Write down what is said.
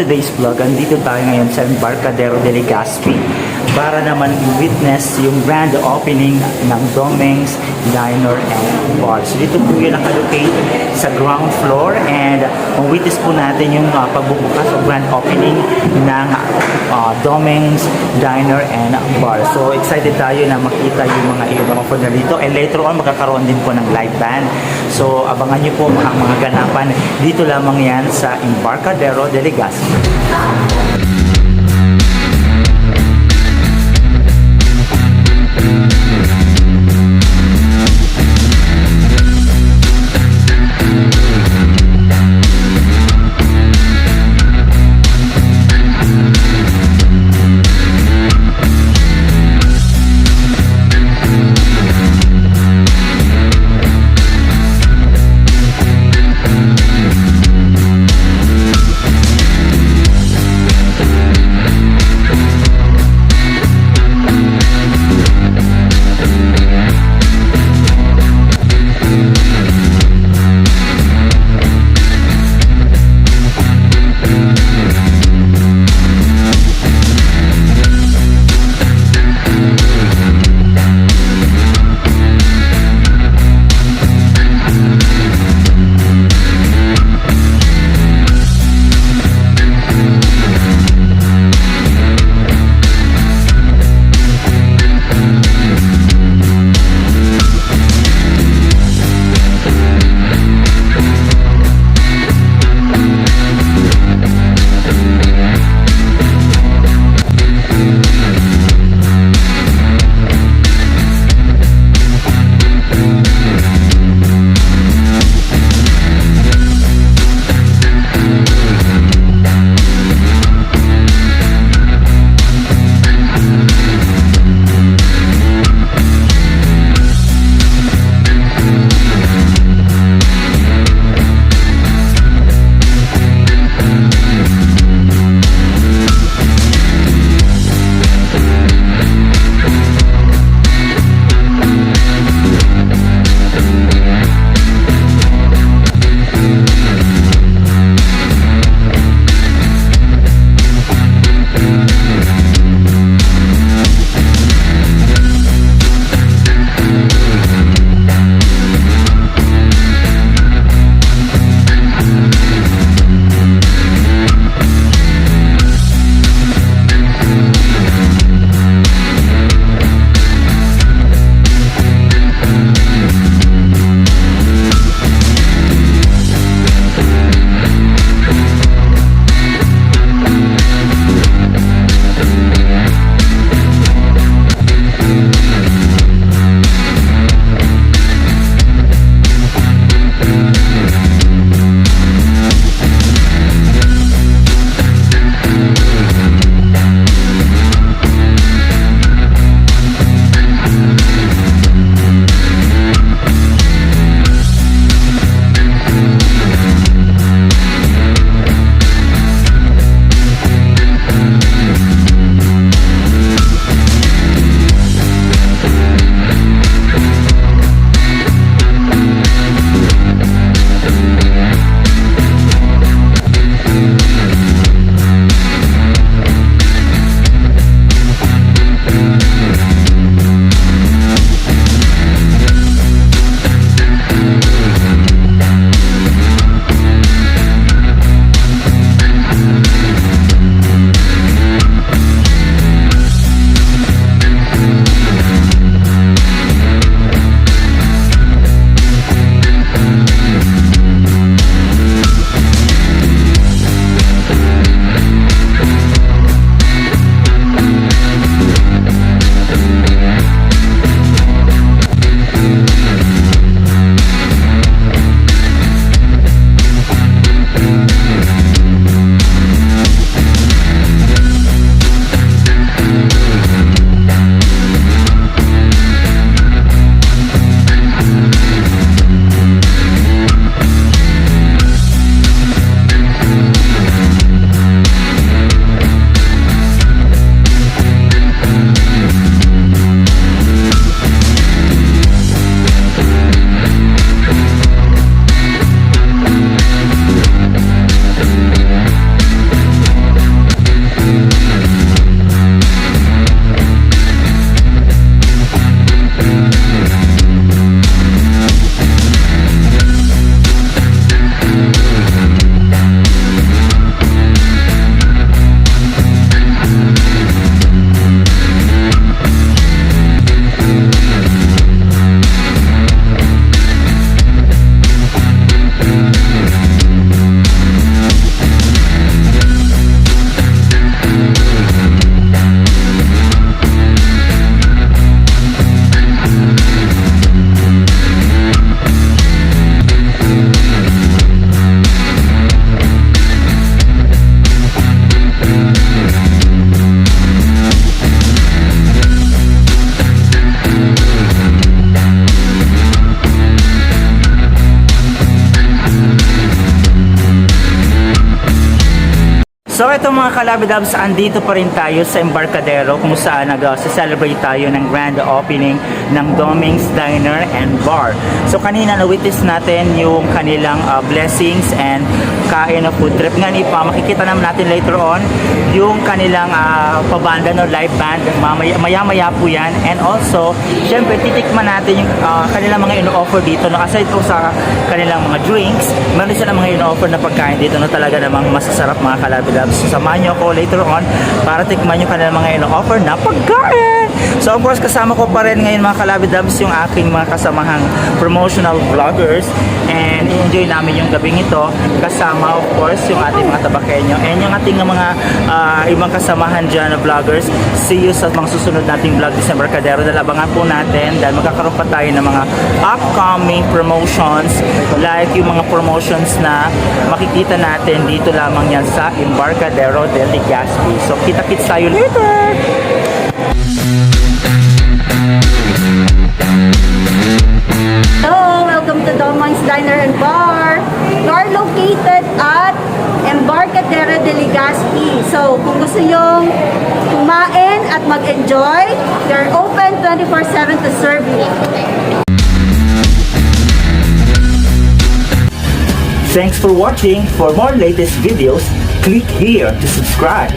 today's vlog, andito tayo ngayon sa Embarcadero de Legazpi para naman i-witness yung grand opening ng Domeng'S Diner and Bar. So dito po yun nakalocate sa ground floor and witness po natin yung pagbubukas o grand opening ng Domeng'S Diner and Bar. So excited tayo na makita yung mga ibang food na dito, and later on magkakaroon din po ng live band. So abangan nyo po ang mga ganapan dito lamang yan sa Embarcadero de Legazpi. So ito mga kalabidabs, andito pa rin tayo sa Embarcadero kung saan nag-celebrate tayo ng grand opening ng Domeng'S Diner and Bar. So kanina na-witness natin yung kanilang blessings and kain na food trip. Nga makikita naman natin later on yung kanilang pabanda, no, live band. Maya-maya po yan. And also, syempre titikman natin yung kanilang mga ino-offer dito. No? Aside po sa kanilang mga drinks, meron sila mga ino-offer na pagkain dito na talaga namang masasarap mga kalabidabs. So, samahan nyo ako later on para tikman yung kanilang mga ino-offer na pagkain. So, of course, kasama ko pa rin ngayon mga kalabidabs yung aking mga kasamahang promotional vloggers. And enjoy namin yung gabing ito. Kasama, of course, yung ating mga tabakenyo. And yung ating mga ibang kasamahan dyan na vloggers. See you sa mga susunod nating vlog sa Embarcadero. Dalabangan po natin dahil magkakaroon pa tayo ng mga upcoming promotions. Like yung mga promotions na makikita natin dito lamang yan sa Embarcadero de Legazpi. So, kita-kits tayo later! Hello! Welcome to Domeng'S Diner and Bar. We are located at Embarcadero de Legazpi. So, kung gusto nyong kumain at mag-enjoy, they're open 24/7 to serve you. Thanks for watching. For more latest videos, click here to subscribe.